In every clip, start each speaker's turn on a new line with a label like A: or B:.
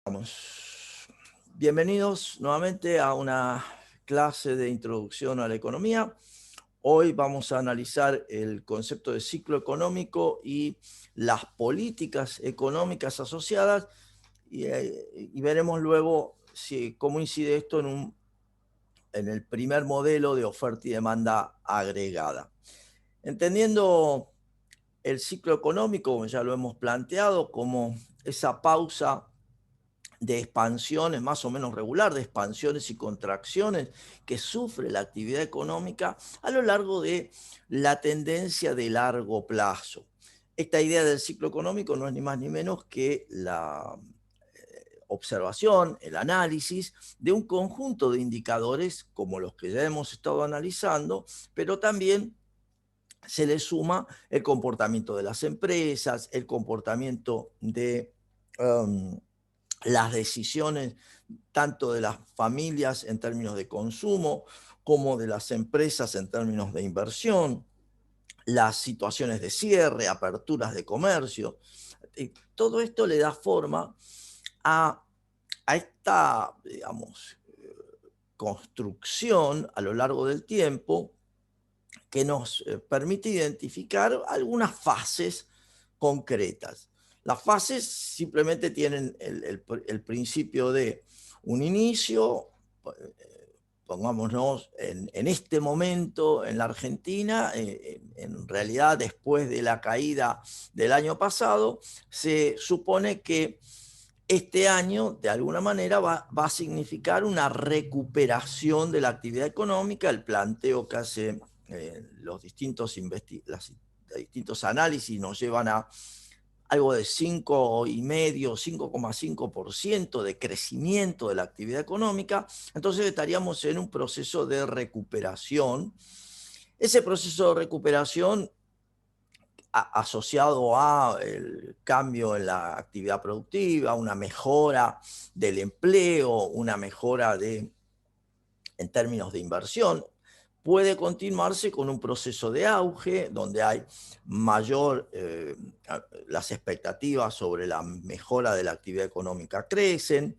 A: Vamos. Bienvenidos nuevamente a una clase de introducción a la economía. Hoy vamos a analizar el concepto de ciclo económico y las políticas económicas asociadas y veremos luego cómo incide esto en el primer modelo de oferta y demanda agregada. Entendiendo el ciclo económico, como ya lo hemos planteado, como esa pausa de expansiones más o menos regular, de expansiones y contracciones que sufre la actividad económica a lo largo de la tendencia de largo plazo. Esta idea del ciclo económico no es ni más ni menos que la observación, el análisis de un conjunto de indicadores como los que ya hemos estado analizando, pero también se le suma el comportamiento de las empresas, el comportamiento de las decisiones tanto de las familias en términos de consumo como de las empresas en términos de inversión, las situaciones de cierre, aperturas de comercio. Todo esto le da forma a esta, digamos, construcción a lo largo del tiempo que nos permite identificar algunas fases concretas. Las fases simplemente tienen el principio de un inicio, pongámonos en este momento en la Argentina, en realidad después de la caída del año pasado, se supone que este año, de alguna manera, va a significar una recuperación de la actividad económica. El planteo que hace los distintos análisis nos llevan a algo de 5,5, 5,5% de crecimiento de la actividad económica. Entonces estaríamos en un proceso de recuperación. Ese proceso de recuperación asociado a el cambio en la actividad productiva, una mejora del empleo, una mejora en términos de inversión, puede continuarse con un proceso de auge donde hay las expectativas sobre la mejora de la actividad económica crecen.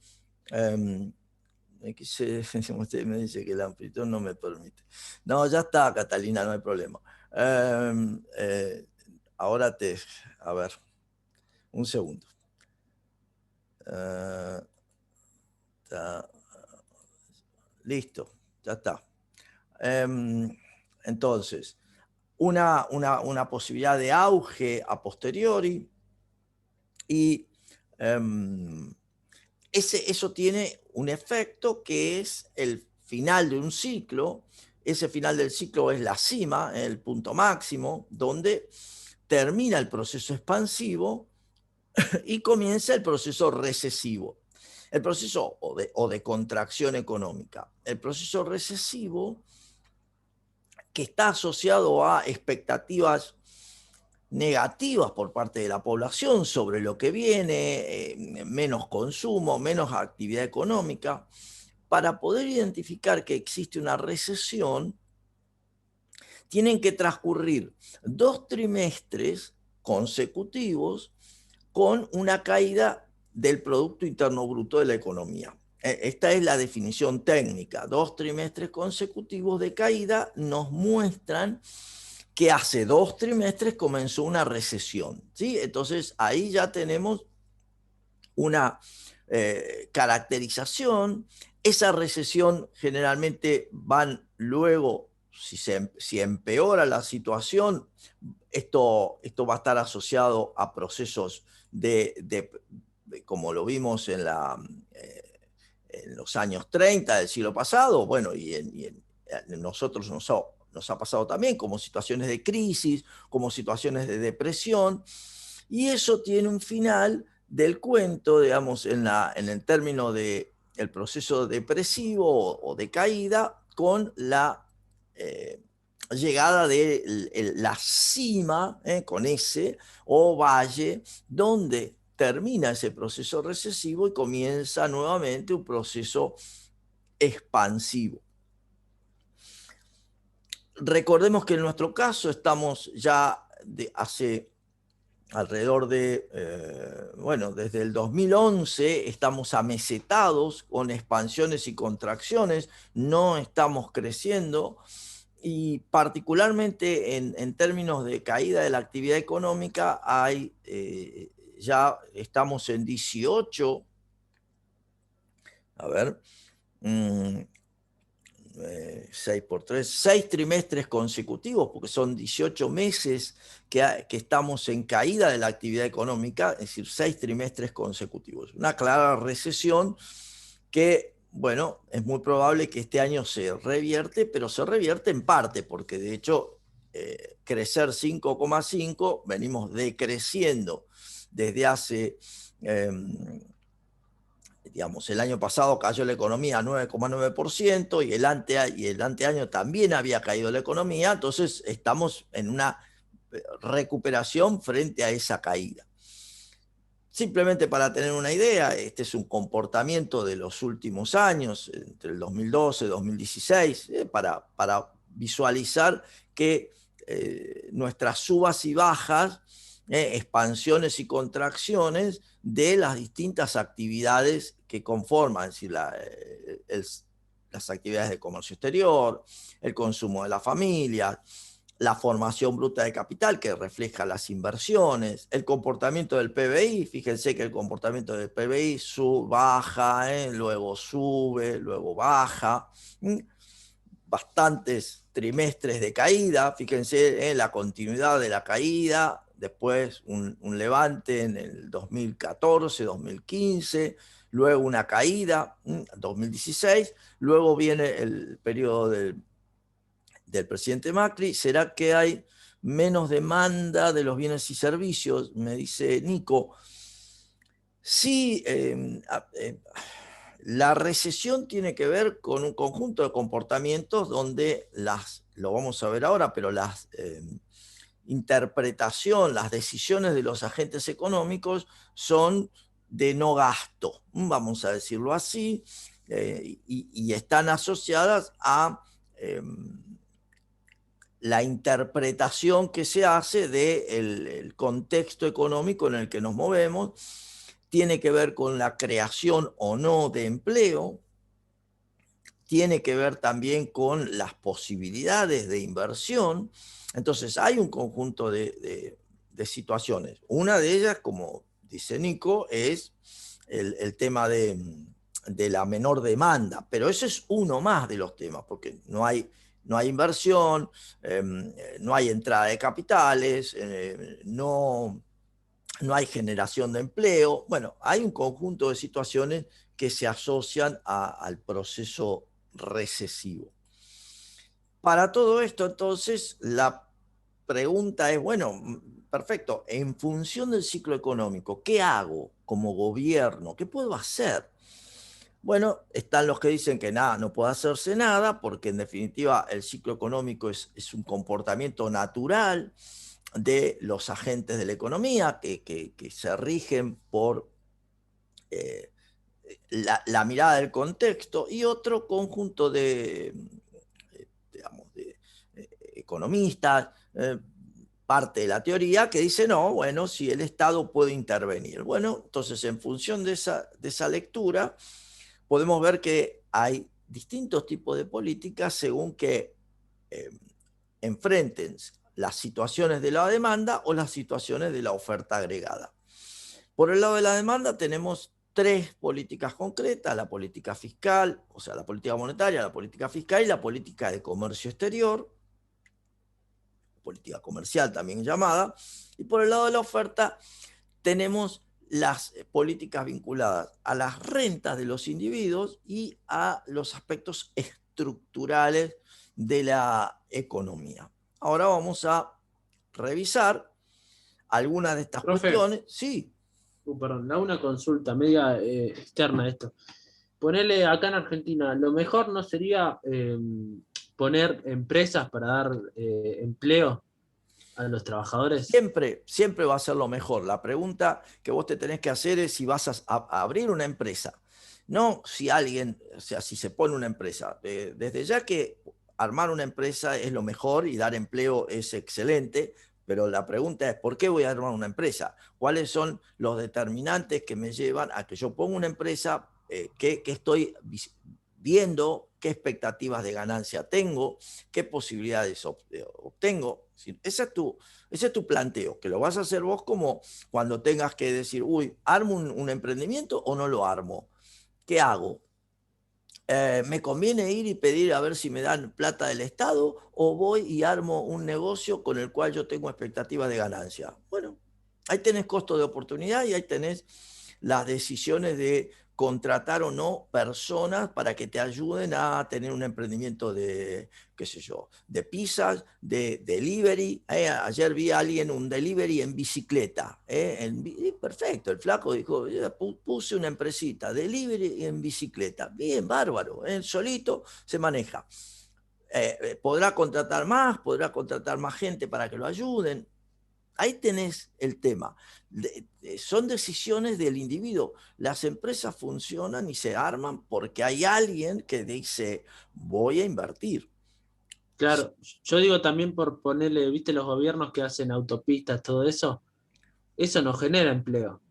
A: Usted me dice que el amplitud no me permite. No, ya está, Catalina, no hay problema. Ahora a ver, un segundo. Listo, ya está. Entonces, una posibilidad de auge a posteriori y eso tiene un efecto que es el final de un ciclo. Ese final del ciclo es la cima, el punto máximo, donde termina el proceso expansivo y comienza el proceso recesivo. El proceso o de contracción económica. El proceso recesivo, que está asociado a expectativas negativas por parte de la población sobre lo que viene, menos consumo, menos actividad económica. Para poder identificar que existe una recesión, tienen que transcurrir 2 trimestres consecutivos con una caída del Producto Interno Bruto de la economía. Esta es la definición técnica. 2 trimestres consecutivos de caída nos muestran que hace 2 trimestres comenzó una recesión, ¿sí? Entonces ahí ya tenemos una caracterización. Esa recesión generalmente van luego, si empeora la situación, esto va a estar asociado a procesos como lo vimos en los años 30 del siglo pasado, bueno, nosotros nos ha pasado también como situaciones de crisis, como situaciones de depresión, y eso tiene un final del cuento, digamos, en el término del proceso depresivo o de caída, con la llegada de la cima, con ese, o valle, donde termina ese proceso recesivo y comienza nuevamente un proceso expansivo. Recordemos que en nuestro caso estamos ya hace alrededor de, bueno, desde el 2011 estamos amesetados con expansiones y contracciones, no estamos creciendo y particularmente en términos de caída de la actividad económica hay, ya estamos en 18, a ver, mm, 6 por 3, 6 trimestres consecutivos, porque son 18 meses que estamos en caída de la actividad económica, es decir, 6 trimestres consecutivos. Una clara recesión que, bueno, es muy probable que este año se revierte, pero se revierte en parte, porque de hecho crecer 5,5, venimos decreciendo desde hace... digamos, el año pasado cayó la economía a 9,9% y el anteaño también había caído la economía, entonces estamos en una recuperación frente a esa caída. Simplemente para tener una idea, este es un comportamiento de los últimos años, entre el 2012 y 2016, para visualizar que nuestras subas y bajas, expansiones y contracciones de las distintas actividades que conforman, es decir, las actividades de comercio exterior, el consumo de la familia, la formación bruta de capital que refleja las inversiones, el comportamiento del PBI, fíjense que el comportamiento del PBI baja, luego sube, luego baja, bastantes trimestres de caída, fíjense en la continuidad de la caída, después un levante en el 2014, 2015, luego una caída, 2016, luego viene el periodo del presidente Macri. ¿Será que hay menos demanda de los bienes y servicios? Me dice Nico. Sí, la recesión tiene que ver con un conjunto de comportamientos donde lo vamos a ver ahora, pero las interpretación, las decisiones de los agentes económicos son de no gasto, vamos a decirlo así, y están asociadas a la interpretación que se hace del contexto económico en el que nos movemos. Tiene que ver con la creación o no de empleo, tiene que ver también con las posibilidades de inversión. Entonces hay un conjunto de situaciones. Una de ellas, como dice Nico, es el tema de la menor demanda, pero ese es uno más de los temas, porque no hay inversión, no hay entrada de capitales, no hay generación de empleo. Bueno, hay un conjunto de situaciones que se asocian al proceso recesivo. Para todo esto, entonces, la pregunta es, bueno, perfecto, en función del ciclo económico, ¿qué hago como gobierno? ¿Qué puedo hacer? Bueno, están los que dicen que nada, no puede hacerse nada, porque en definitiva el ciclo económico es un comportamiento natural de los agentes de la economía que se rigen por la mirada del contexto, y otro conjunto digamos, de economistas, parte de la teoría, que dice, no, bueno, si el Estado puede intervenir. Bueno, entonces en función de esa lectura, podemos ver que hay distintos tipos de políticas según que enfrenten las situaciones de la demanda o las situaciones de la oferta agregada. Por el lado de la demanda tenemos tres políticas concretas: la política fiscal, o sea, la política monetaria, la política fiscal y la política de comercio exterior, política comercial también llamada. Y por el lado de la oferta tenemos las políticas vinculadas a las rentas de los individuos y a los aspectos estructurales de la economía. Ahora vamos a revisar algunas de estas
B: Profe,
A: cuestiones. Sí.
B: perdón, da una consulta media externa a esto. Ponerle acá en Argentina, lo mejor no sería poner empresas para dar empleo a los trabajadores.
A: Siempre va a ser lo mejor. La pregunta que vos te tenés que hacer es si vas a abrir una empresa. No si alguien, o sea, si se pone una empresa. Desde ya que armar una empresa es lo mejor y dar empleo es excelente, Pero la pregunta es, ¿por qué voy a armar una empresa? ¿Cuáles son los determinantes que me llevan a que yo ponga una empresa? ¿Qué estoy viendo? ¿Qué expectativas de ganancia tengo? ¿Qué posibilidades obtengo? Ese es tu planteo, que lo vas a hacer vos como cuando tengas que decir, uy, ¿armo un emprendimiento o no lo armo? ¿Qué hago? ¿Me conviene ir y pedir a ver si me dan plata del Estado o voy y armo un negocio con el cual yo tengo expectativas de ganancia? Bueno, ahí tenés costo de oportunidad y ahí tenés las decisiones de contratar o no personas para que te ayuden a tener un emprendimiento de, qué sé yo, de pizzas, de delivery. Ayer vi a alguien un delivery en bicicleta. Perfecto, el flaco dijo, puse una empresita, delivery en bicicleta. Bien, bárbaro, él solito se maneja. Podrá contratar más gente para que lo ayuden. Ahí tenés el tema. Son decisiones del individuo. Las empresas funcionan y se arman porque hay alguien que dice, voy a invertir.
B: Claro, yo digo también por ponerle, viste, los gobiernos que hacen autopistas, todo eso no genera empleo.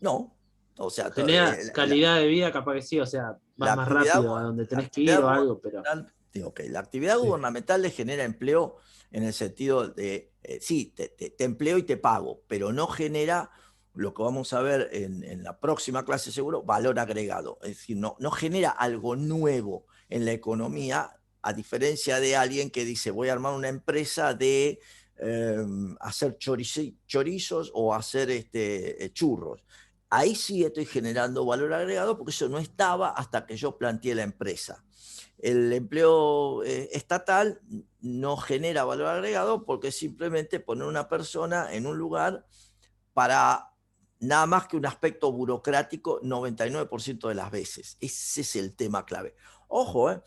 A: No, o sea,
B: Genera calidad de vida, capaz que sí, o sea, vas más rápido a donde
A: la
B: tenés que
A: actividad
B: ir o algo, pero
A: gubernamental, digo, que la actividad
B: sí,
A: gubernamental le genera empleo en el sentido de, sí, te empleo y te pago, pero no genera lo que vamos a ver en la próxima clase seguro, valor agregado. Es decir, no genera algo nuevo en la economía, a diferencia de alguien que dice, voy a armar una empresa de hacer chorizos o hacer churros. Ahí sí estoy generando valor agregado porque eso no estaba hasta que yo planteé la empresa. El empleo estatal no genera valor agregado porque simplemente poner una persona en un lugar para nada más que un aspecto burocrático 99% de las veces. Ese es el tema clave. Ojo,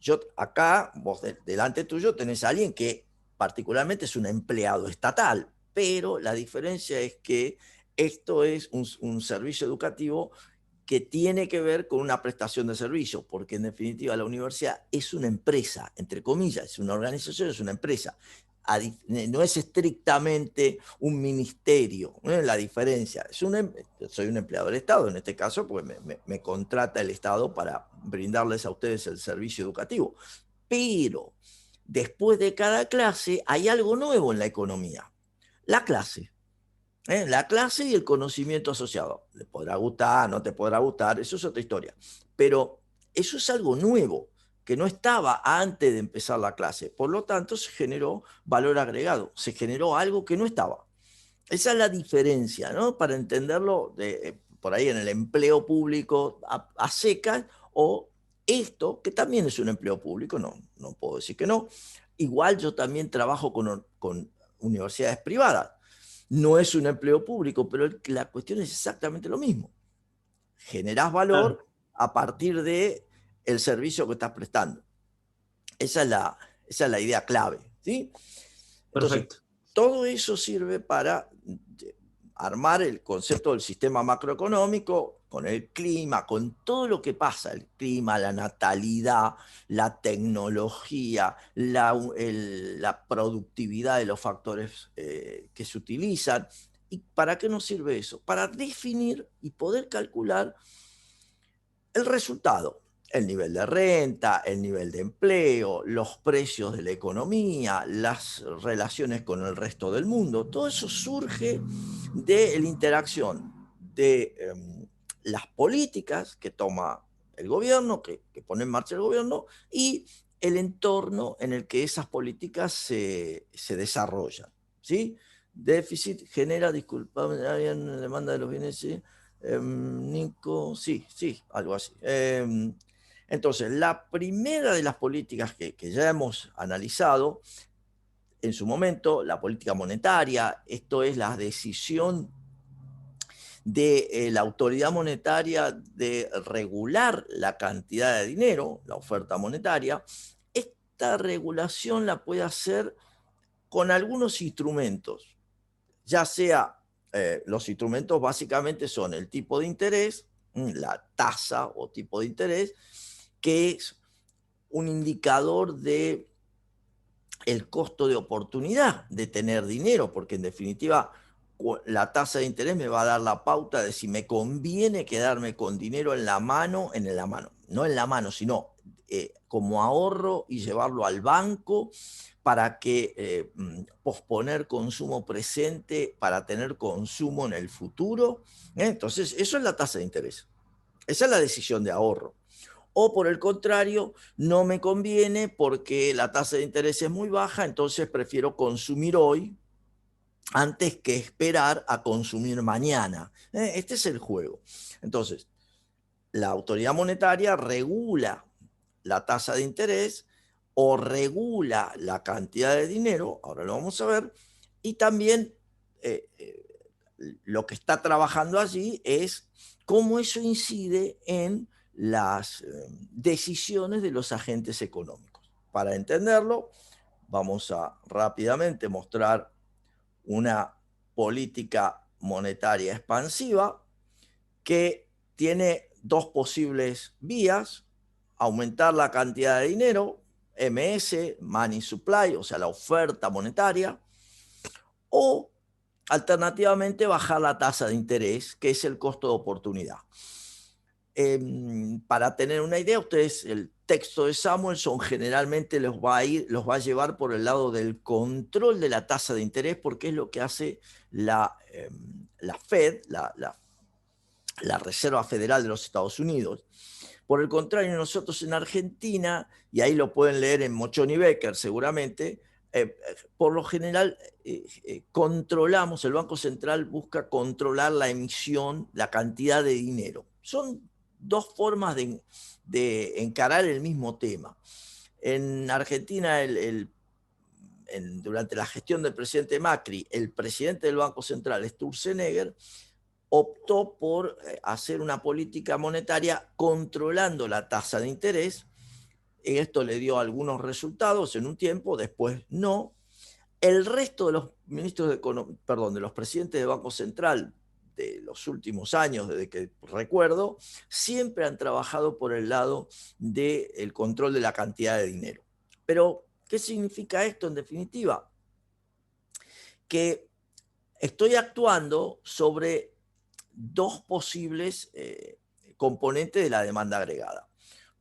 A: yo acá, vos delante tuyo tenés a alguien que particularmente es un empleado estatal, pero la diferencia es que esto es un servicio educativo que tiene que ver con una prestación de servicio, porque en definitiva la universidad es una empresa, entre comillas, es una organización, es una empresa. No es estrictamente un ministerio, ¿no? Es la diferencia. Soy un empleado del Estado, en este caso, porque me contrata el Estado para brindarles a ustedes el servicio educativo. Pero después de cada clase hay algo nuevo en la economía, la clase. La clase y el conocimiento asociado. Le podrá gustar, no te podrá gustar, eso es otra historia. Pero eso es algo nuevo que no estaba antes de empezar la clase. Por lo tanto, se generó valor agregado, se generó algo que no estaba. Esa es la diferencia, ¿no? Para entenderlo por ahí en el empleo público a secas o esto, que también es un empleo público, no puedo decir que no. Igual yo también trabajo con universidades privadas. No es un empleo público, pero la cuestión es exactamente lo mismo. Generás
B: claro,
A: valor a partir de el servicio que estás prestando. Esa es la idea clave, ¿sí? Entonces,
B: perfecto.
A: todo eso sirve para armar el concepto del sistema macroeconómico con el clima, con todo lo que pasa, el clima, la natalidad, la tecnología, la productividad de los factores que se utilizan. ¿Y para qué nos sirve eso? Para definir y poder calcular el resultado, el nivel de renta, el nivel de empleo, los precios de la economía, las relaciones con el resto del mundo, todo eso surge de la interacción de las políticas que toma el gobierno, que pone en marcha el gobierno, y el entorno en el que esas políticas se desarrollan. ¿Sí? Déficit genera, disculpame, demanda de los bienes, ¿sí? Nico, sí, sí, algo así. Entonces, la primera de las políticas que ya hemos analizado en su momento, la política monetaria, esto es la decisión de la autoridad monetaria de regular la cantidad de dinero, la oferta monetaria. Esta regulación la puede hacer con algunos instrumentos, ya sea los instrumentos básicamente son el tipo de interés, la tasa o tipo de interés, que es un indicador de el costo de oportunidad de tener dinero, porque en definitiva la tasa de interés me va a dar la pauta de si me conviene quedarme con dinero en la mano, no en la mano, sino como ahorro y llevarlo al banco para que posponer consumo presente para tener consumo en el futuro. Entonces, eso es la tasa de interés. Esa es la decisión de ahorro. O por el contrario, no me conviene porque la tasa de interés es muy baja, entonces prefiero consumir hoy antes que esperar a consumir mañana. Este es el juego. Entonces, la autoridad monetaria regula la tasa de interés o regula la cantidad de dinero, ahora lo vamos a ver, y también lo que está trabajando allí es cómo eso incide en las decisiones de los agentes económicos. Para entenderlo, vamos a rápidamente mostrar una política monetaria expansiva que tiene dos posibles vías: aumentar la cantidad de dinero, MS, Money Supply, o sea, la oferta monetaria, o alternativamente bajar la tasa de interés, que es el costo de oportunidad. Para tener una idea, ustedes el texto de Samuelson generalmente los va a llevar por el lado del control de la tasa de interés, porque es lo que hace la Fed, la Reserva Federal de los Estados Unidos. Por el contrario, nosotros en Argentina, y ahí lo pueden leer en Mochoni Becker seguramente, por lo general controlamos, el Banco Central busca controlar la emisión, la cantidad de dinero. Son dos formas de encarar el mismo tema. En Argentina, durante la gestión del presidente Macri, el presidente del Banco Central, Sturzenegger, optó por hacer una política monetaria controlando la tasa de interés. Esto le dio algunos resultados en un tiempo, después no. El resto de los ministros de los presidentes de Banco Central de los últimos años, desde que recuerdo, siempre han trabajado por el lado del control de la cantidad de dinero. Pero, ¿qué significa esto en definitiva? Que estoy actuando sobre dos posibles componentes de la demanda agregada.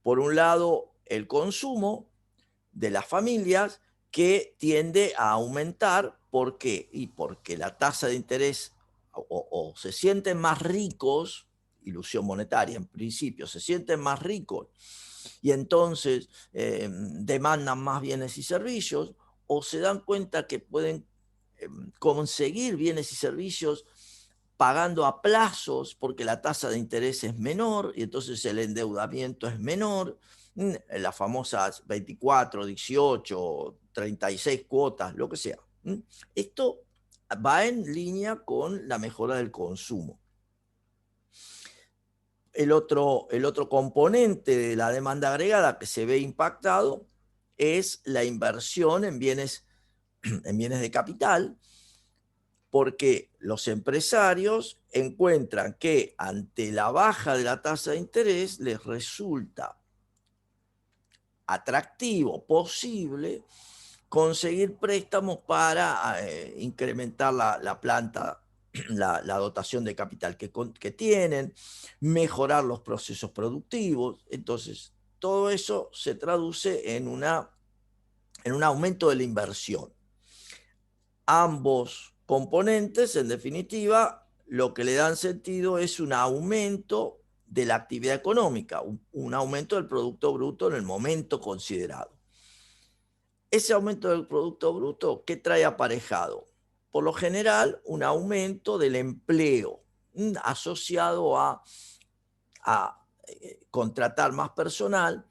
A: Por un lado, el consumo de las familias, que tiende a aumentar. ¿Por qué? Y porque la tasa de interés o se sienten más ricos, ilusión monetaria en principio, se sienten más ricos y entonces demandan más bienes y servicios, o se dan cuenta que pueden conseguir bienes y servicios pagando a plazos porque la tasa de interés es menor y entonces el endeudamiento es menor, las famosas 24, 18, 36 cuotas, lo que sea. Esto va en línea con la mejora del consumo. El otro componente de la demanda agregada que se ve impactado es la inversión en bienes de capital, porque los empresarios encuentran que ante la baja de la tasa de interés les resulta atractivo, posible, conseguir préstamos para incrementar la planta, la dotación de capital que tienen, mejorar los procesos productivos. Entonces, todo eso se traduce en un aumento de la inversión. Ambos componentes, en definitiva, lo que le dan sentido es un aumento de la actividad económica, un aumento del Producto Bruto en el momento considerado. Ese aumento del Producto Bruto, ¿qué trae aparejado? Por lo general, un aumento del empleo asociado a contratar más personal.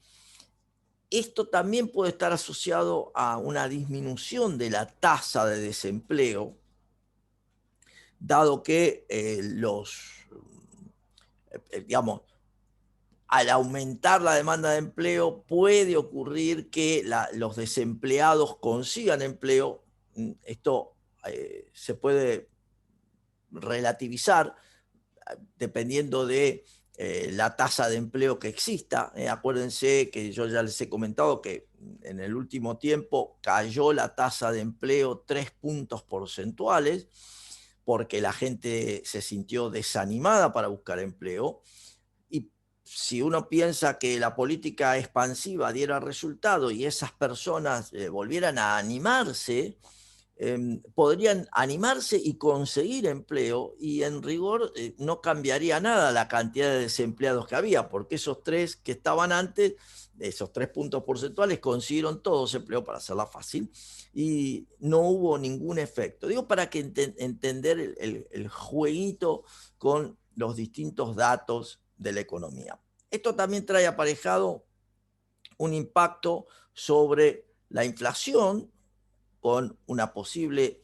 A: Esto también puede estar asociado a una disminución de la tasa de desempleo, dado que digamos, al aumentar la demanda de empleo puede ocurrir que los desempleados consigan empleo. Esto se puede relativizar dependiendo de la tasa de empleo que exista. Acuérdense que yo ya les he comentado que en el último tiempo cayó la tasa de empleo 3 puntos porcentuales porque la gente se sintió desanimada para buscar empleo. Y si uno piensa que la política expansiva diera resultado y esas personas volvieran a animarse, podrían animarse y conseguir empleo, y en rigor no cambiaría nada la cantidad de desempleados que había, porque esos 3 que estaban antes, esos 3 puntos porcentuales, consiguieron todos empleo, para hacerla fácil, y no hubo ningún efecto. Digo, para que entender el jueguito con los distintos datos de la economía. Esto también trae aparejado un impacto sobre la inflación, con una posible,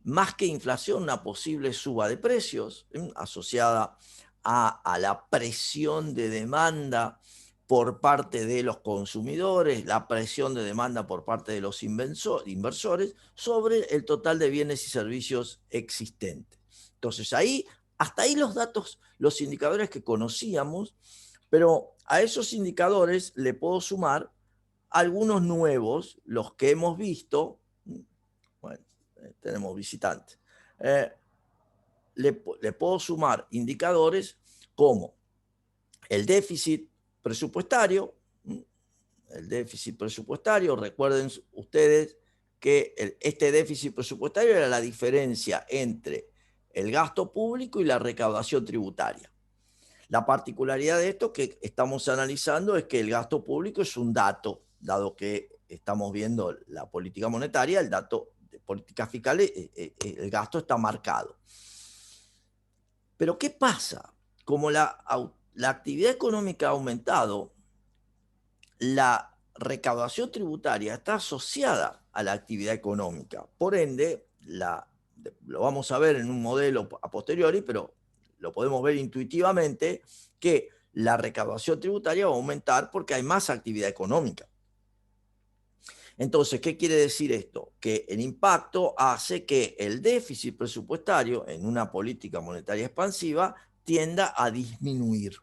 A: más que inflación, una posible suba de precios asociada a la presión de demanda por parte de los consumidores, la presión de demanda por parte de los inversores sobre el total de bienes y servicios existentes. Entonces hasta ahí los datos, los indicadores que conocíamos, pero a esos indicadores le puedo sumar algunos nuevos, los que hemos visto. Bueno, tenemos visitantes. Le puedo sumar indicadores como el déficit presupuestario. El déficit presupuestario, recuerden ustedes que este déficit presupuestario era la diferencia entre el gasto público y la recaudación tributaria. La particularidad de esto que estamos analizando es que el gasto público es un dato, dado que estamos viendo la política monetaria, el dato de política fiscal, el gasto está marcado. Pero ¿qué pasa? Como la actividad económica ha aumentado, la recaudación tributaria está asociada a la actividad económica. Por ende, lo vamos a ver en un modelo a posteriori, pero lo podemos ver intuitivamente, que la recaudación tributaria va a aumentar porque hay más actividad económica. Entonces, ¿qué quiere decir esto? Que el impacto hace que el déficit presupuestario en una política monetaria expansiva tienda a disminuir.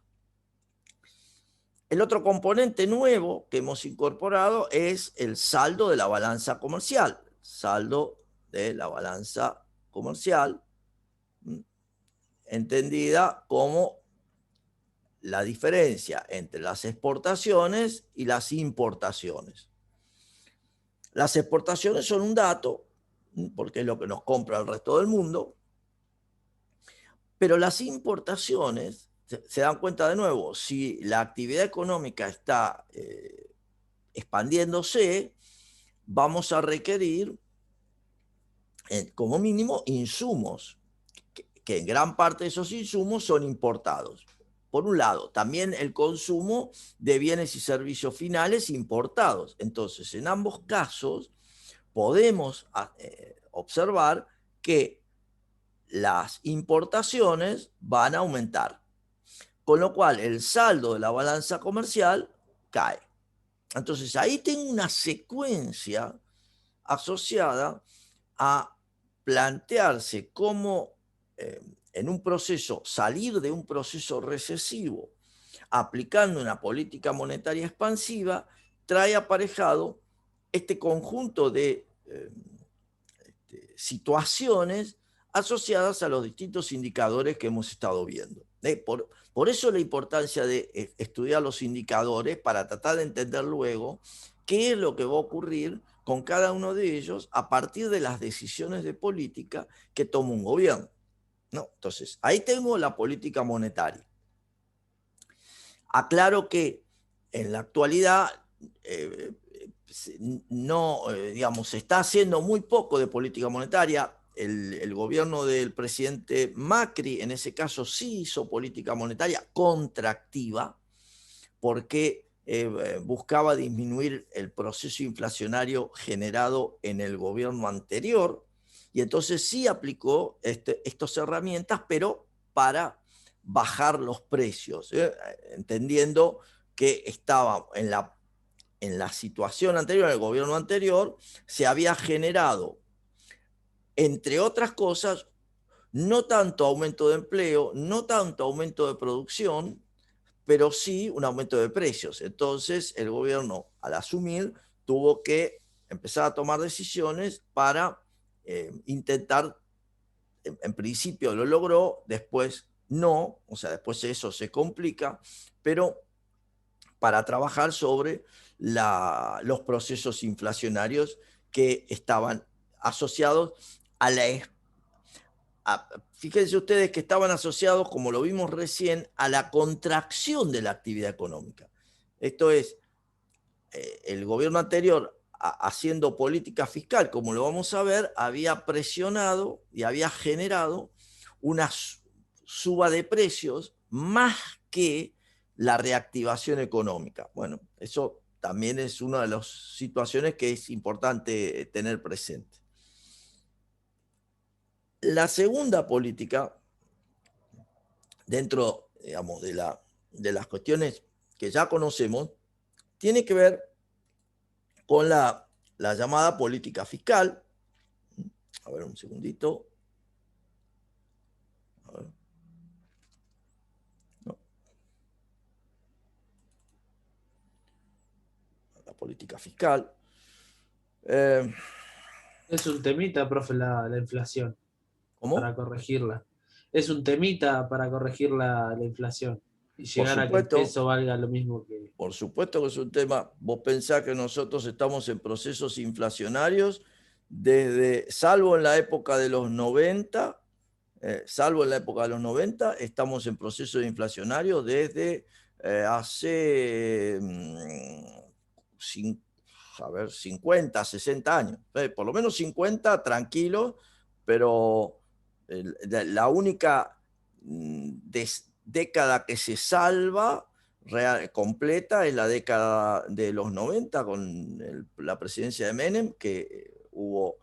A: El otro componente nuevo que hemos incorporado es el saldo de la balanza comercial. Saldo de la balanza comercial, entendida como la diferencia entre las exportaciones y las importaciones. Las exportaciones son un dato, porque es lo que nos compra el resto del mundo, pero las importaciones, se dan cuenta de nuevo, si la actividad económica está expandiéndose, vamos a requerir, como mínimo, insumos, que en gran parte de esos insumos son importados. Por un lado, también el consumo de bienes y servicios finales importados. Entonces, en ambos casos, podemos observar que las importaciones van a aumentar, con lo cual el saldo de la balanza comercial cae. Entonces, ahí tengo una secuencia asociada a plantearse cómo en un proceso, salir de un proceso recesivo aplicando una política monetaria expansiva, trae aparejado este conjunto de situaciones asociadas a los distintos indicadores que hemos estado viendo. Por eso la importancia de estudiar los indicadores, para tratar de entender luego qué es lo que va a ocurrir con cada uno de ellos a partir de las decisiones de política que toma un gobierno, ¿no? Entonces, ahí tengo la política monetaria. Aclaro que en la actualidad digamos, se está haciendo muy poco de política monetaria. El gobierno del presidente Macri, en ese caso, sí hizo política monetaria contractiva, porque buscaba disminuir el proceso inflacionario generado en el gobierno anterior, y entonces sí aplicó estas herramientas, pero para bajar los precios, entendiendo que estaba en la situación anterior, en el gobierno anterior, se había generado, entre otras cosas, no tanto aumento de empleo, no tanto aumento de producción, pero sí un aumento de precios. Entonces, el gobierno, al asumir, tuvo que empezar a tomar decisiones para intentar, en principio lo logró, después no, o sea, después eso se complica, pero para trabajar sobre los procesos inflacionarios que estaban asociados a fíjense ustedes que estaban asociados, como lo vimos recién, a la contracción de la actividad económica. Esto es, el gobierno anterior, haciendo política fiscal, como lo vamos a ver, había presionado y había generado una suba de precios más que la reactivación económica. Bueno, eso también es una de las situaciones que es importante tener presente. La segunda política, dentro, digamos, de las cuestiones que ya conocemos, tiene que ver con la llamada política fiscal. A ver, un segundito. A ver. No. La política fiscal.
B: Es un temita, profe, la inflación, para
A: ¿Cómo?
B: corregirla. Es un temita para corregir la inflación y
A: Por
B: llegar a que el
A: supuesto,
B: peso valga lo mismo que...
A: por supuesto que es un tema. Vos pensás que nosotros estamos en procesos inflacionarios salvo en la época de los 90, estamos en procesos inflacionarios desde hace 50, 60 años. Por lo menos 50, tranquilo, pero la única década que se salva completa es la década de los 90 con la presidencia de Menem, que hubo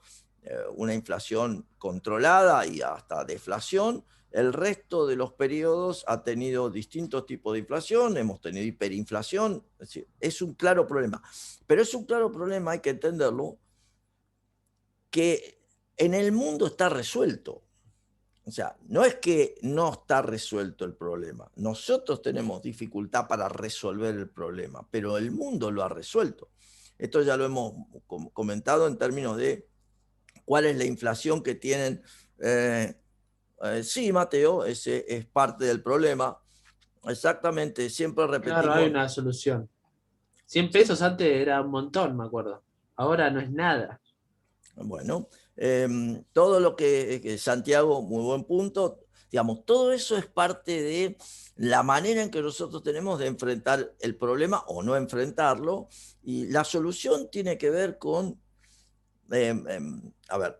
A: una inflación controlada y hasta deflación. El resto de los periodos ha tenido distintos tipos de inflación, hemos tenido hiperinflación, es decir, es un claro problema. Pero es un claro problema, hay que entenderlo, que en el mundo está resuelto. O sea, no es que no está resuelto el problema. Nosotros tenemos dificultad para resolver el problema, pero el mundo lo ha resuelto. Esto ya lo hemos comentado en términos de cuál es la inflación que tienen. Sí, Mateo, ese es parte del problema. Exactamente, siempre
B: Claro, hay
A: repetimos.
B: una solución. 100
A: Siempre,
B: pesos antes era un montón, me acuerdo. Ahora no es nada.
A: bueno, todo lo que Santiago, muy buen punto, digamos, todo eso es parte de la manera en que nosotros tenemos de enfrentar el problema o no enfrentarlo, y la solución tiene que ver con, a ver,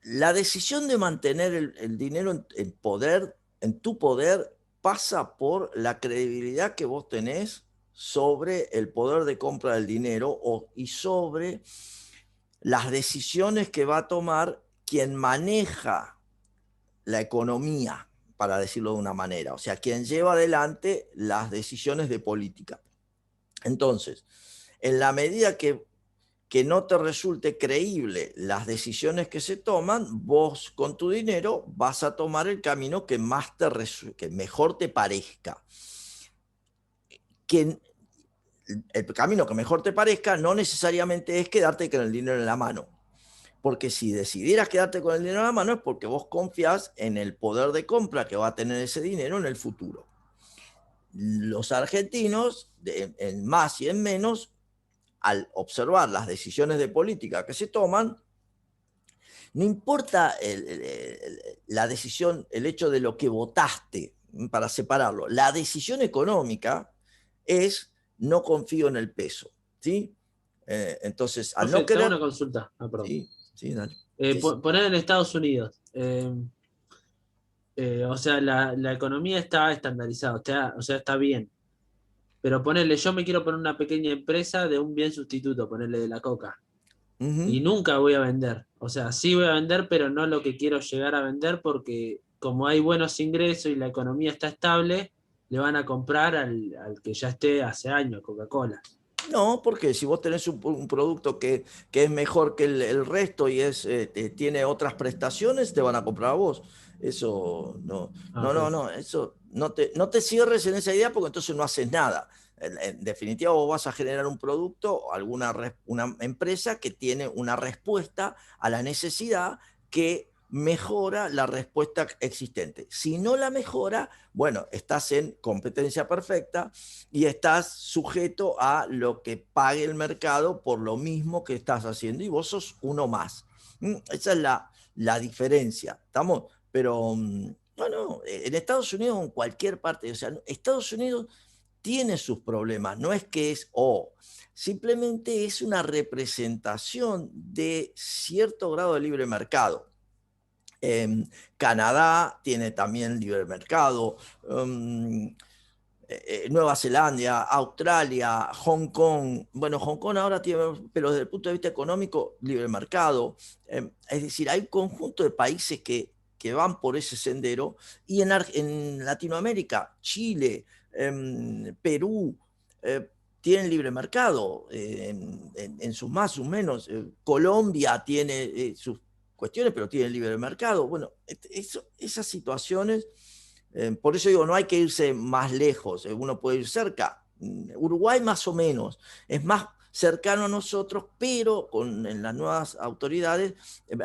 A: la decisión de mantener el dinero en tu poder, pasa por la credibilidad que vos tenés sobre el poder de compra del dinero y sobre las decisiones que va a tomar quien maneja la economía, para decirlo de una manera, o sea, quien lleva adelante las decisiones de política. Entonces, en la medida que no te resulte creíble las decisiones que se toman, vos con tu dinero vas a tomar el camino que que mejor te parezca. Que el camino que mejor te parezca no necesariamente es quedarte con el dinero en la mano. Porque si decidieras quedarte con el dinero en la mano es porque vos confías en el poder de compra que va a tener ese dinero en el futuro. Los argentinos, en más y en menos, al observar las decisiones de política que se toman, no importa la decisión, el hecho de lo que votaste, para separarlo. La decisión económica es no confío en el peso, ¿sí? Entonces, al
B: Profe,
A: no
B: te hago
A: querer...
B: una consulta. Ah, perdón.
A: Sí, sí, dale. Sí, sí.
B: Poner en Estados Unidos. O sea, la economía está estandarizada, o sea, está bien. Pero ponerle, yo me quiero poner una pequeña empresa de un bien sustituto, ponerle de la coca. Y nunca voy a vender. O sea, sí voy a vender, pero no lo que quiero llegar a vender porque como hay buenos ingresos y la economía está estable, le van a comprar al que ya esté hace años, Coca-Cola.
A: No, porque si vos tenés un producto que es mejor que el resto y tiene otras prestaciones, te van a comprar a vos. Eso no,
B: Ah,
A: no, no,
B: ok.
A: no, eso no te cierres en esa idea porque entonces no haces nada. En definitiva, vos vas a generar un producto o una empresa que tiene una respuesta a la necesidad que mejora la respuesta existente. Si no la mejora, bueno, estás en competencia perfecta y estás sujeto a lo que pague el mercado por lo mismo que estás haciendo y vos sos uno más. Esa es la diferencia, ¿estamos? Pero bueno, en Estados Unidos o en cualquier parte, o sea, Estados Unidos tiene sus problemas, no es que es simplemente es una representación de cierto grado de libre mercado. Canadá tiene también libre mercado, Nueva Zelanda, Australia, Hong Kong. Bueno, Hong Kong ahora tiene, pero desde el punto de vista económico, libre mercado. Es decir, hay un conjunto de países que van por ese sendero. Y en Latinoamérica, Chile, Perú, tienen libre mercado, en sus más, sus menos. Colombia tiene sus cuestiones, pero tiene libre mercado. Bueno, esas situaciones, por eso digo, no hay que irse más lejos, uno puede ir cerca. Uruguay más o menos, es más cercano a nosotros, pero en las nuevas autoridades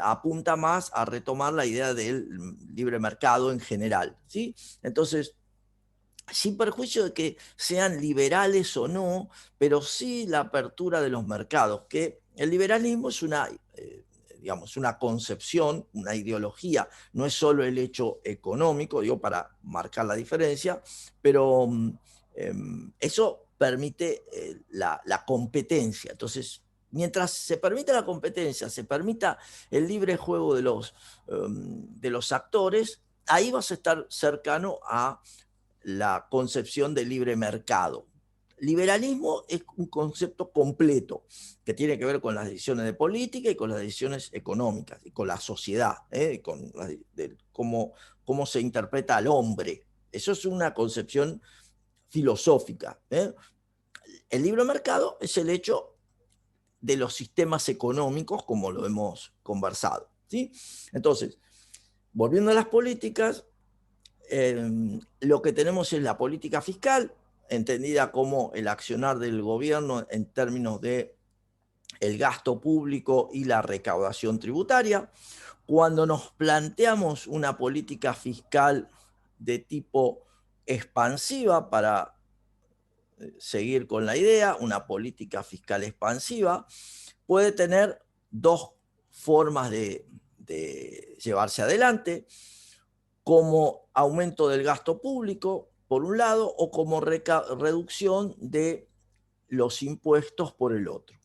A: apunta más a retomar la idea del libre mercado en general, ¿sí? Entonces, sin perjuicio de que sean liberales o no, pero sí la apertura de los mercados, que el liberalismo es digamos, una concepción, una ideología, no es solo el hecho económico, digo, para marcar la diferencia, pero eso permite la competencia. Entonces, mientras se permita la competencia, se permita el libre juego de los actores, ahí vas a estar cercano a la concepción de libre mercado. Liberalismo es un concepto completo que tiene que ver con las decisiones de política y con las decisiones económicas y con la sociedad, con cómo se interpreta al hombre. Eso es una concepción filosófica. El libre mercado es el hecho de los sistemas económicos como lo hemos conversado, ¿sí? Entonces, volviendo a las políticas, lo que tenemos es la política fiscal, entendida como el accionar del gobierno en términos de el gasto público y la recaudación tributaria. Cuando nos planteamos una política fiscal de tipo expansiva, para seguir con la idea, una política fiscal expansiva puede tener dos formas de llevarse adelante, como aumento del gasto público, por un lado, o como reducción de los impuestos por el otro.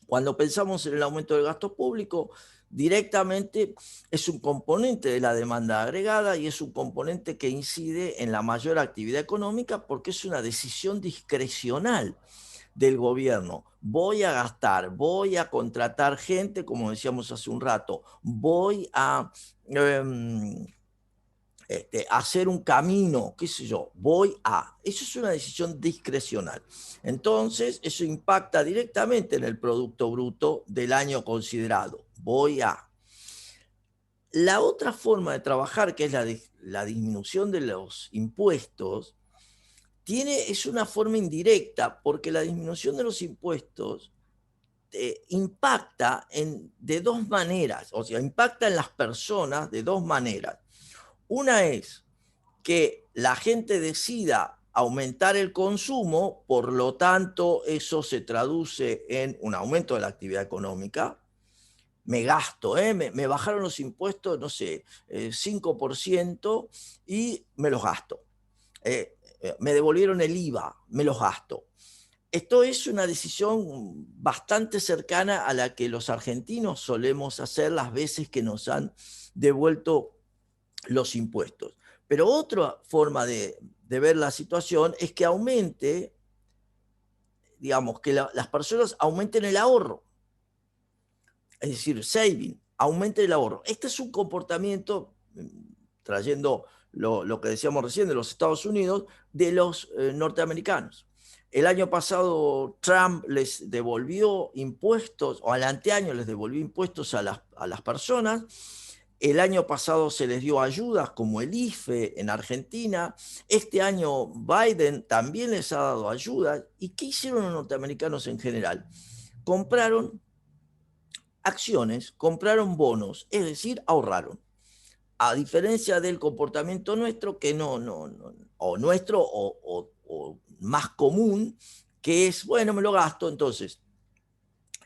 A: Cuando pensamos en el aumento del gasto público, directamente es un componente de la demanda agregada y es un componente que incide en la mayor actividad económica porque es una decisión discrecional del gobierno. Voy a gastar, voy a contratar gente, como decíamos hace un rato, voy a hacer un camino, qué sé yo, Eso es una decisión discrecional. Entonces, eso impacta directamente en el Producto Bruto del año considerado. La otra forma de trabajar, que es la disminución de los impuestos, es una forma indirecta, porque la disminución de los impuestos impacta de dos maneras, o sea, impacta en las personas de dos maneras. Una es que la gente decida aumentar el consumo, por lo tanto eso se traduce en un aumento de la actividad económica. Me gasto, me bajaron los impuestos, no sé, 5% y me los gasto. Me devolvieron el IVA, me los gasto. Esto es una decisión bastante cercana a la que los argentinos solemos hacer las veces que nos han devuelto los impuestos. Pero otra forma de ver la situación es que aumente, digamos, que las personas aumenten el ahorro. Es decir, saving, aumenten el ahorro. Este es un comportamiento, trayendo lo que decíamos recién de los Estados Unidos, de los norteamericanos. El año pasado Trump les devolvió impuestos, o al anteaño les devolvió impuestos a las personas, El año pasado se les dio ayudas como el IFE en Argentina. Este año Biden también les ha dado ayudas. ¿Y qué hicieron los norteamericanos en general? Compraron acciones, compraron bonos, es decir, ahorraron. A diferencia del comportamiento nuestro, que o nuestro o más común, que es, bueno, me lo gasto. Entonces,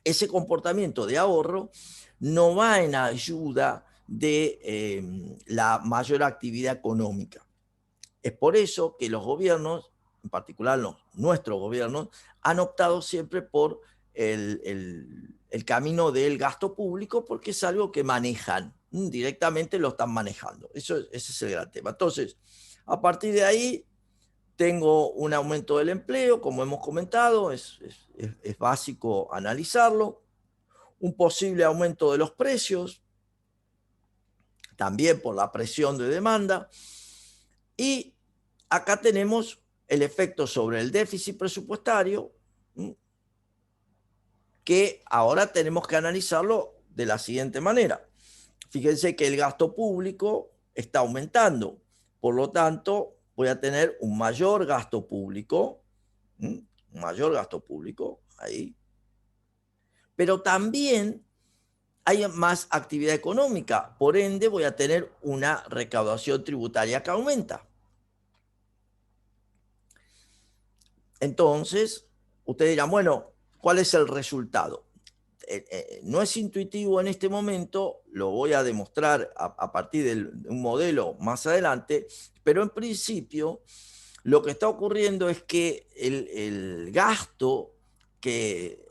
A: ese comportamiento de ahorro no va en ayuda de la mayor actividad económica. Es por eso que los gobiernos, en particular nuestros gobiernos, han optado siempre por el camino del gasto público, porque es algo que manejan, directamente lo están manejando. Ese es el gran tema. Entonces, a partir de ahí, tengo un aumento del empleo, como hemos comentado, es básico analizarlo. Un posible aumento de los precios, también por la presión de demanda. Y acá tenemos el efecto sobre el déficit presupuestario, que ahora tenemos que analizarlo de la siguiente manera. Fíjense que el gasto público está aumentando, por lo tanto voy a tener un mayor gasto público, ahí. Pero también hay más actividad económica, por ende voy a tener una recaudación tributaria que aumenta. Entonces, ustedes dirán, bueno, ¿cuál es el resultado? No es intuitivo en este momento, lo voy a demostrar a partir de un modelo más adelante, pero en principio lo que está ocurriendo es que el gasto,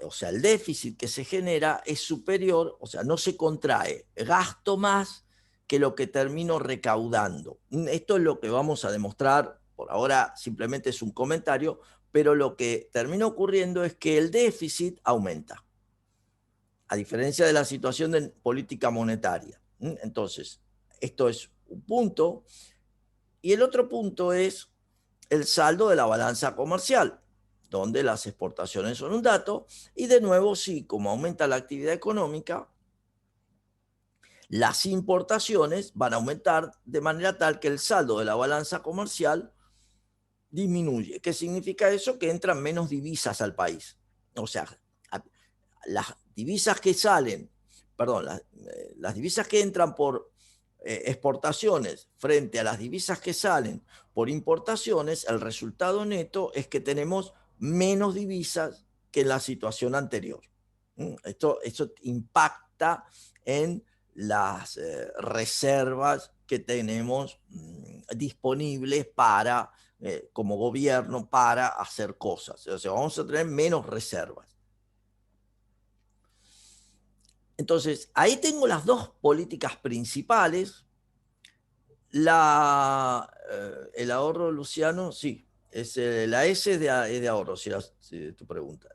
A: o sea, el déficit que se genera es superior, o sea, no se contrae, gasto más que lo que termino recaudando. Esto es lo que vamos a demostrar, por ahora simplemente es un comentario, pero lo que termina ocurriendo es que el déficit aumenta, a diferencia de la situación de política monetaria. Entonces, esto es un punto. Y el otro punto es el saldo de la balanza comercial, donde las exportaciones son un dato, y de nuevo, sí, como aumenta la actividad económica, las importaciones van a aumentar de manera tal que el saldo de la balanza comercial disminuye. ¿Qué significa eso? Que entran menos divisas al país. O sea, las divisas que salen, perdón, las divisas que entran por exportaciones frente a las divisas que salen por importaciones, el resultado neto es que tenemos menos divisas que en la situación anterior. Esto impacta en las reservas que tenemos disponibles para, como gobierno, para hacer cosas. O sea, vamos a tener menos reservas. Entonces, ahí tengo las dos políticas principales. El ahorro, Luciano, sí, la S es de ahorro, si tu pregunta.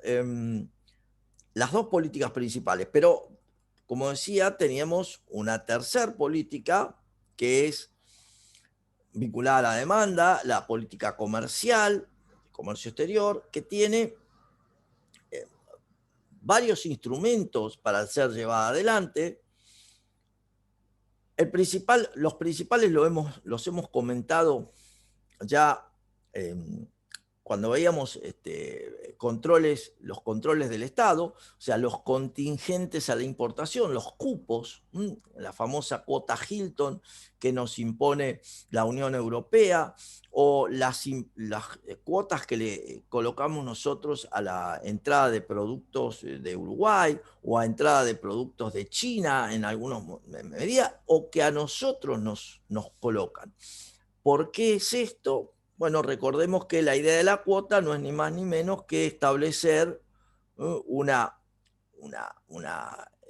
A: Las dos políticas principales, pero como decía, teníamos una tercera política que es vinculada a la demanda, la política comercial, comercio exterior, que tiene varios instrumentos para ser llevada adelante. Los principales los hemos comentado ya cuando veíamos los controles del Estado, o sea, los contingentes a la importación, los cupos, la famosa cuota Hilton que nos impone la Unión Europea, o las cuotas que le colocamos nosotros a la entrada de productos de Uruguay o a entrada de productos de China en algunas medidas, o que a nosotros nos colocan. ¿Por qué es esto? Bueno, recordemos que la idea de la cuota no es ni más ni menos que establecer una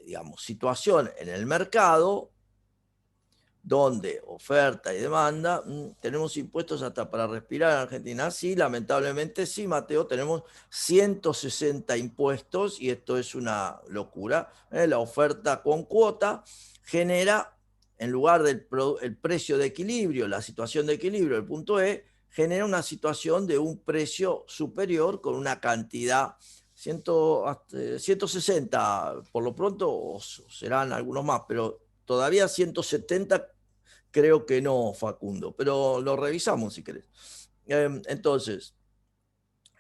A: digamos, situación en el mercado donde oferta y demanda, tenemos impuestos hasta para respirar en Argentina. Sí, lamentablemente sí, Mateo, tenemos 160 impuestos y esto es una locura. La oferta con cuota genera, en lugar del el precio de equilibrio, la situación de equilibrio, el punto E, genera una situación de un precio superior con una cantidad 160 por lo pronto, o serán algunos más, pero Todavía 170 creo que no, Facundo, pero lo revisamos si querés. Entonces,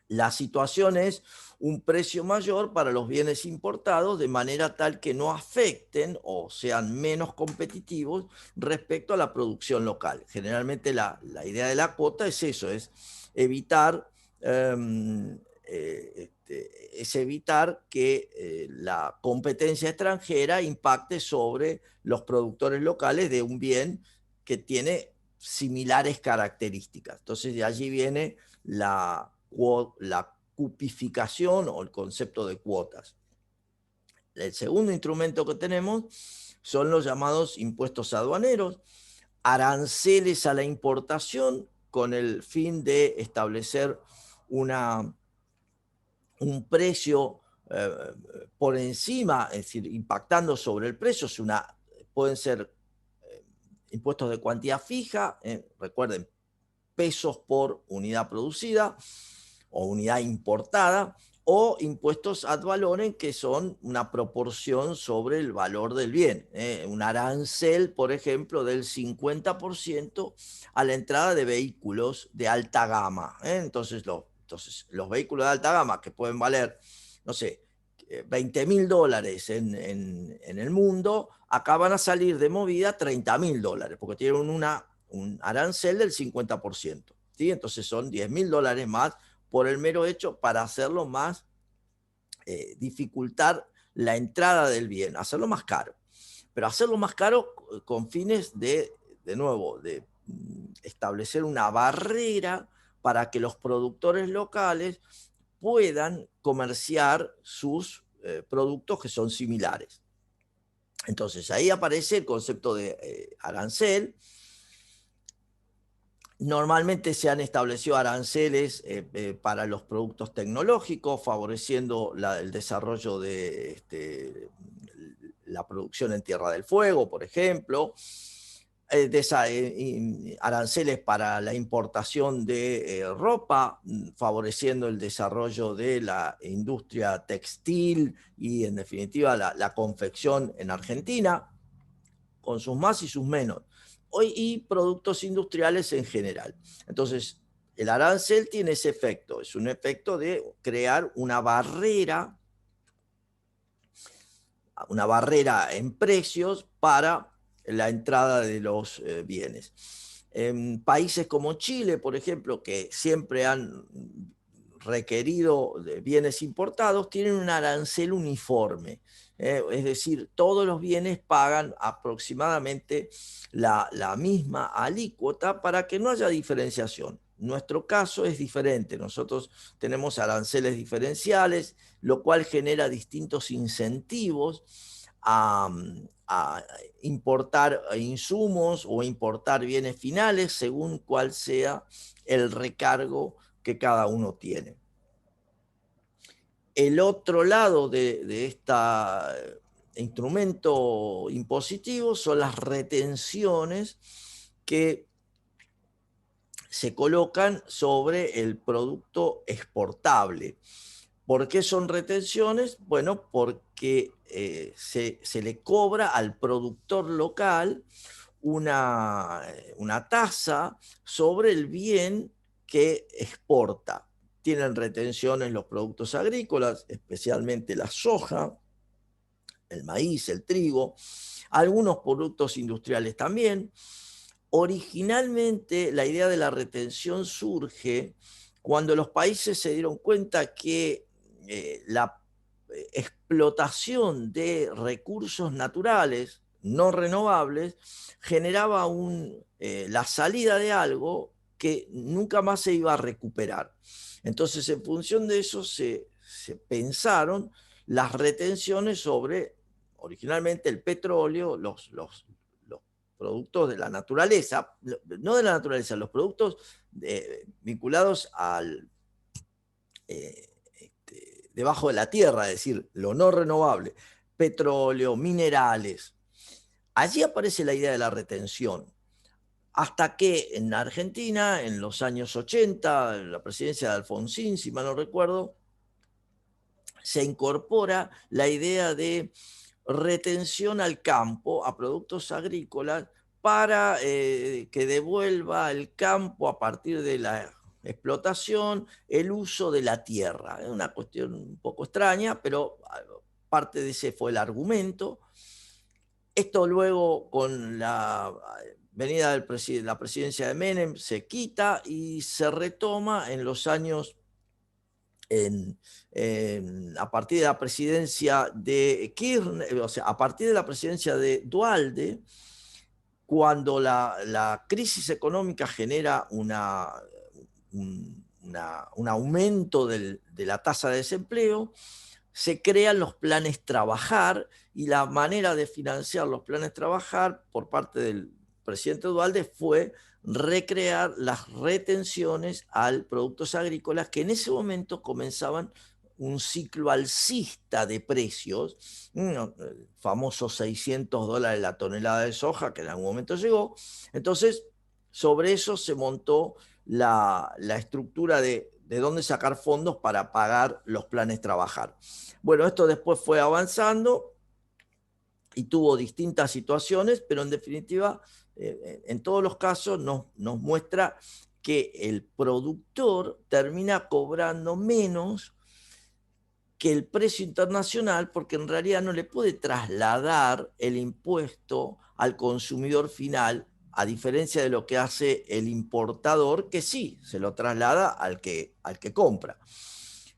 A: la situación es un precio mayor para los bienes importados de manera tal que no afecten o sean menos competitivos respecto a la producción local. Generalmente la idea de la cuota es eso, es evitar, es evitar que la competencia extranjera impacte sobre los productores locales de un bien que tiene similares características. Entonces de allí viene la cupificación o el concepto de cuotas. El segundo instrumento que tenemos son los llamados impuestos aduaneros, aranceles a la importación con el fin de establecer un precio por encima, es decir, impactando sobre el precio. Pueden ser impuestos de cuantía fija, recuerden, pesos por unidad producida o unidad importada, o impuestos ad valorem, que son una proporción sobre el valor del bien. Un arancel, por ejemplo, del 50% a la entrada de vehículos de alta gama. Entonces los vehículos de alta gama, que pueden valer, no sé, $20.000 en el mundo, acá van a salir de movida $30.000, porque tienen un arancel del 50%. ¿Sí? Entonces son $10.000 más por el mero hecho para hacerlo más, dificultar la entrada del bien, hacerlo más caro. Pero hacerlo más caro con fines de nuevo, de establecer una barrera para que los productores locales puedan comerciar sus productos que son similares. Entonces ahí aparece el concepto de arancel. Normalmente se han establecido aranceles para los productos tecnológicos, favoreciendo el desarrollo de la producción en Tierra del Fuego, por ejemplo. Aranceles para la importación de ropa, favoreciendo el desarrollo de la industria textil y, en definitiva, la confección en Argentina, con sus más y sus menos, y productos industriales en general. Entonces, el arancel tiene ese efecto, es un efecto de crear una barrera en precios para la entrada de los bienes. En países como Chile, por ejemplo, que siempre han requerido de bienes importados, tienen un arancel uniforme. Es decir, todos los bienes pagan aproximadamente la misma alícuota para que no haya diferenciación. Nuestro caso es diferente. Nosotros tenemos aranceles diferenciales, lo cual genera distintos incentivos a importar insumos o importar bienes finales según cuál sea el recargo que cada uno tiene. El otro lado de este instrumento impositivo son las retenciones que se colocan sobre el producto exportable. ¿Por qué son retenciones? Bueno, porque se le cobra al productor local una tasa sobre el bien que exporta. Tienen retenciones los productos agrícolas, especialmente la soja, el maíz, el trigo, algunos productos industriales también. Originalmente la idea de la retención surge cuando los países se dieron cuenta que la explotación de recursos naturales no renovables generaba la salida de algo que nunca más se iba a recuperar. Entonces, en función de eso se pensaron las retenciones sobre, originalmente, el petróleo, los productos de la naturaleza, no de la naturaleza, los productos vinculados al debajo de la tierra, es decir, lo no renovable, petróleo, minerales. Allí aparece la idea de la retención. Hasta que en Argentina, en los años 80, en la presidencia de Alfonsín, si mal no recuerdo, se incorpora la idea de retención al campo, a productos agrícolas, para que devuelva el campo a partir de la explotación el uso de la tierra. Es una cuestión un poco extraña, pero parte de ese fue el argumento. Esto luego, con la venida de la presidencia de Menem, se quita y se retoma en los años, a partir de la presidencia de Kirchner, o sea, a partir de la presidencia de Duhalde, cuando la crisis económica genera un aumento de la tasa de desempleo, se crean los planes Trabajar, y la manera de financiar los planes Trabajar por parte del presidente Duhalde fue recrear las retenciones al productos agrícolas, que en ese momento comenzaban un ciclo alcista de precios, el famoso $600 la tonelada de soja, que en algún momento llegó. Entonces, sobre eso se montó la estructura de dónde sacar fondos para pagar los planes Trabajar. Bueno, esto después fue avanzando y tuvo distintas situaciones, pero en definitiva, en todos los casos nos muestra que el productor termina cobrando menos que el precio internacional, porque en realidad no le puede trasladar el impuesto al consumidor final, a diferencia de lo que hace el importador, que sí, se lo traslada al que compra.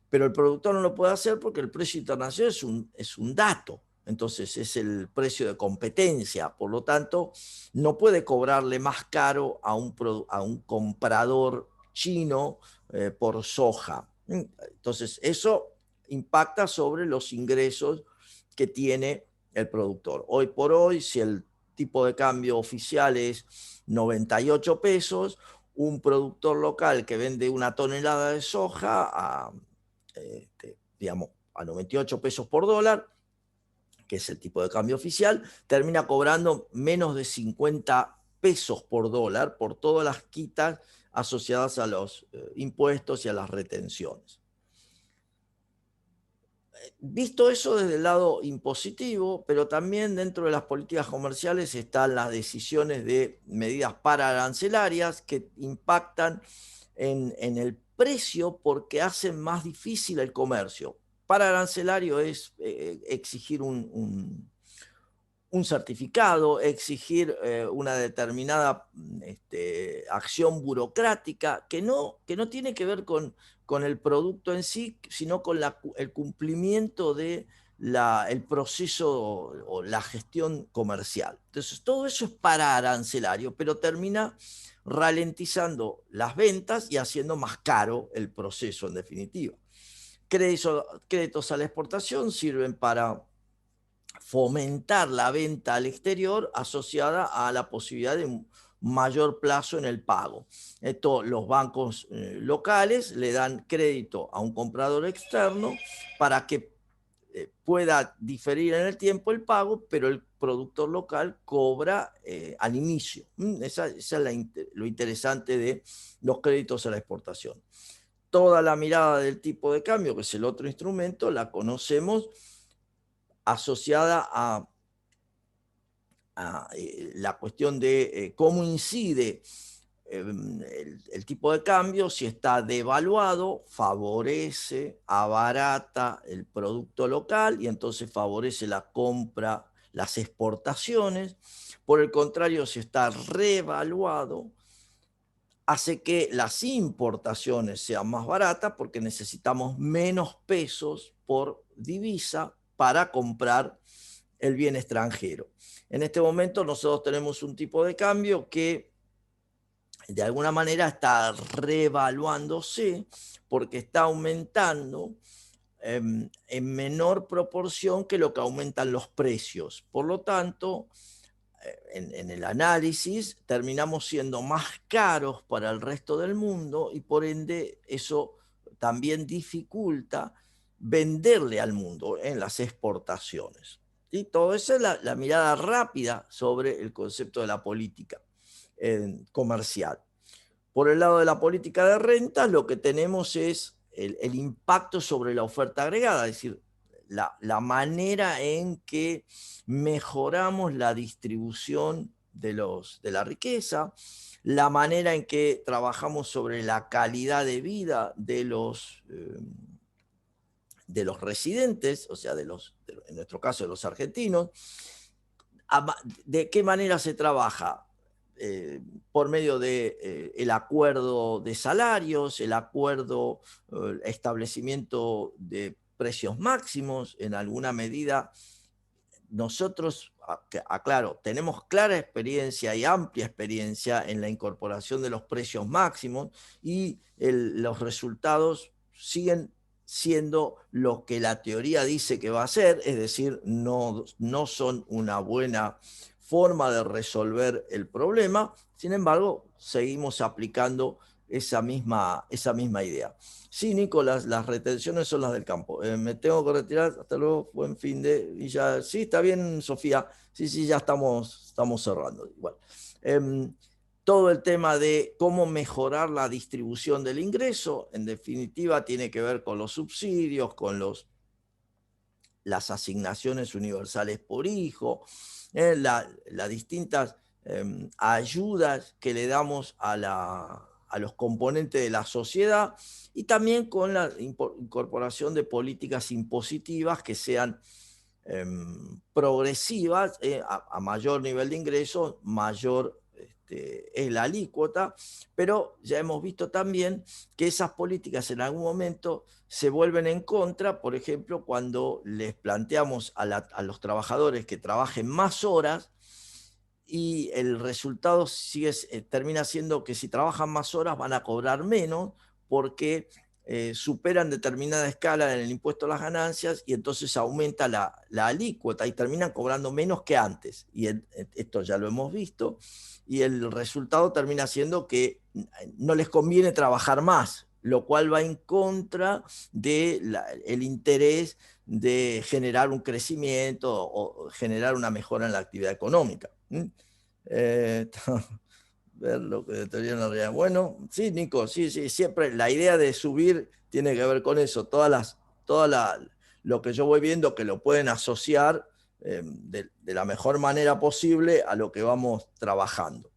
A: Pero el productor no lo puede hacer porque el precio internacional es un dato. Entonces es el precio de competencia. Por lo tanto, no puede cobrarle más caro a un comprador chino por soja. Entonces eso impacta sobre los ingresos que tiene el productor. Hoy por hoy, si el tipo de cambio oficial es 98 pesos, un productor local que vende una tonelada de soja digamos, a 98 pesos por dólar, que es el tipo de cambio oficial, termina cobrando menos de 50 pesos por dólar por todas las quitas asociadas a los impuestos y a las retenciones. Visto eso desde el lado impositivo, pero también dentro de las políticas comerciales están las decisiones de medidas pararancelarias que impactan en el precio porque hacen más difícil el comercio. Paraarancelario es exigir un certificado, exigir una determinada acción burocrática que no tiene que ver con el producto en sí, sino con el cumplimiento de el proceso o la gestión comercial. Entonces, todo eso es paraarancelario, pero termina ralentizando las ventas y haciendo más caro el proceso en definitiva. Créditos a la exportación sirven para fomentar la venta al exterior asociada a la posibilidad de un mayor plazo en el pago. Esto, los bancos locales le dan crédito a un comprador externo para que pueda diferir en el tiempo el pago, pero el productor local cobra al inicio. Esa es lo interesante de los créditos a la exportación. Toda la mirada del tipo de cambio, que es el otro instrumento, la conocemos asociada a la cuestión de cómo incide el tipo de cambio. Si está devaluado, favorece, abarata el producto local y entonces favorece la compra, las exportaciones. Por el contrario, si está revaluado, hace que las importaciones sean más baratas porque necesitamos menos pesos por divisa para comprar el bien extranjero. En este momento nosotros tenemos un tipo de cambio que de alguna manera está revaluándose porque está aumentando en menor proporción que lo que aumentan los precios. Por lo tanto, en el análisis terminamos siendo más caros para el resto del mundo y por ende eso también dificulta venderle al mundo en las exportaciones. Y todo eso es la mirada rápida sobre el concepto de la política comercial. Por el lado de la política de rentas, lo que tenemos es el impacto sobre la oferta agregada, es decir, la manera en que mejoramos la distribución de la riqueza, la manera en que trabajamos sobre la calidad de vida de los residentes, o sea, en nuestro caso de los argentinos. ¿De qué manera se trabaja? Por medio de el acuerdo de salarios, el acuerdo, establecimiento de precios máximos. En alguna medida nosotros, aclaro, tenemos clara experiencia y amplia experiencia en la incorporación de los precios máximos, y los resultados siguen siendo lo que la teoría dice que va a ser, es decir, no son una buena forma de resolver el problema. Sin embargo, seguimos aplicando esa misma idea. Sí, Nicolás, las retenciones son las del campo. Me tengo que retirar, hasta luego, buen fin de... Y ya, sí, está bien, Sofía. Sí, ya estamos cerrando. Bueno, todo el tema de cómo mejorar la distribución del ingreso, en definitiva, tiene que ver con los subsidios, con las asignaciones universales por hijo, las distintas ayudas que le damos a los componentes de la sociedad, y también con la incorporación de políticas impositivas que sean progresivas. A mayor nivel de ingresos, mayor es la alícuota, pero ya hemos visto también que esas políticas en algún momento se vuelven en contra. Por ejemplo, cuando les planteamos a los trabajadores que trabajen más horas, y el resultado termina siendo que si trabajan más horas van a cobrar menos, porque superan determinada escala en el impuesto a las ganancias, y entonces aumenta la alícuota y terminan cobrando menos que antes. Y esto ya lo hemos visto, y el resultado termina siendo que no les conviene trabajar más, lo cual va en contra del interés de generar un crecimiento o generar una mejora en la actividad económica. Ver lo que determina la realidad. Bueno, sí, Nico, sí, siempre la idea de subir tiene que ver con eso. Lo que yo voy viendo, que lo pueden asociar de la mejor manera posible a lo que vamos trabajando.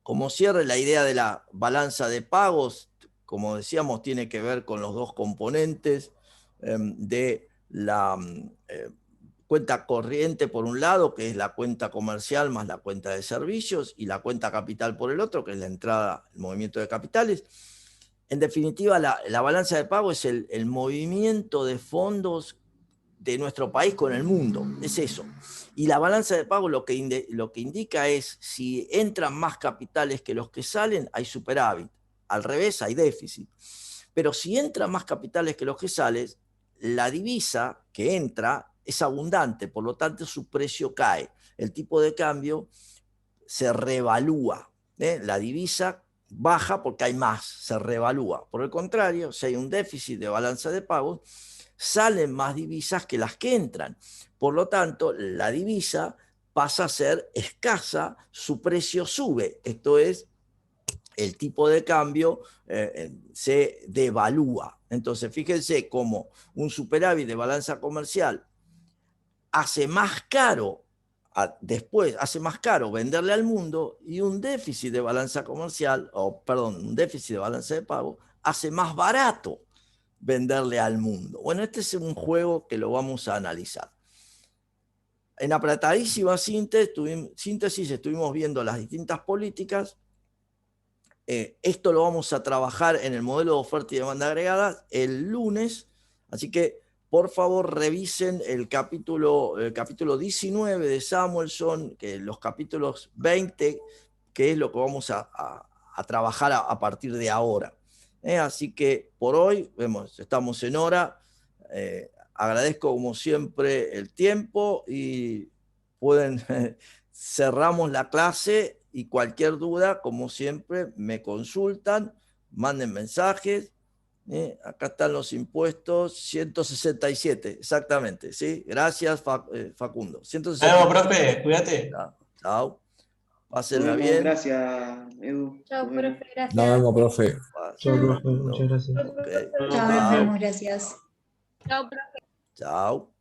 A: Como cierre, la idea de la balanza de pagos, como decíamos, tiene que ver con los dos componentes de la cuenta corriente por un lado, que es la cuenta comercial más la cuenta de servicios, y la cuenta capital por el otro, que es la entrada, el movimiento de capitales. En definitiva, la balanza de pago es el movimiento de fondos de nuestro país con el mundo, es eso. Y la balanza de pago lo que indica es, si entran más capitales que los que salen, hay superávit. Al revés, hay déficit. Pero si entran más capitales que los que salen, la divisa que entra es abundante, por lo tanto su precio cae. El tipo de cambio se revalúa. La divisa baja porque hay más, se revalúa. Por el contrario, si hay un déficit de balanza de pagos, salen más divisas que las que entran. Por lo tanto, la divisa pasa a ser escasa, su precio sube. Esto es, el tipo de cambio se devalúa. Entonces, fíjense cómo un superávit de balanza comercial hace más caro venderle al mundo, y un déficit de balanza comercial, un déficit de balanza de pago, hace más barato venderle al mundo. Bueno, este es un juego que lo vamos a analizar. En apretadísima síntesis estuvimos viendo las distintas políticas. Esto lo vamos a trabajar en el modelo de oferta y demanda agregada el lunes, así que por favor revisen el capítulo 19 de Samuelson, que los capítulos 20, que es lo que vamos a trabajar a partir de ahora. Así que por hoy, estamos en hora. Agradezco como siempre el tiempo, y cerramos la clase, y cualquier duda, como siempre, me consultan, manden mensajes. Acá están los impuestos, 167, exactamente, ¿sí? Gracias, Facundo. 167.
C: Nos vemos, profe, cuídate.
A: Chao. Pásenla bien.
D: Gracias, Edu.
E: Chao, profe, gracias.
F: Nos vemos, profe.
B: Chao, profe, muchas gracias.
A: Okay.
E: Chao, nos vemos, gracias.
C: Chao, profe.
A: Chao.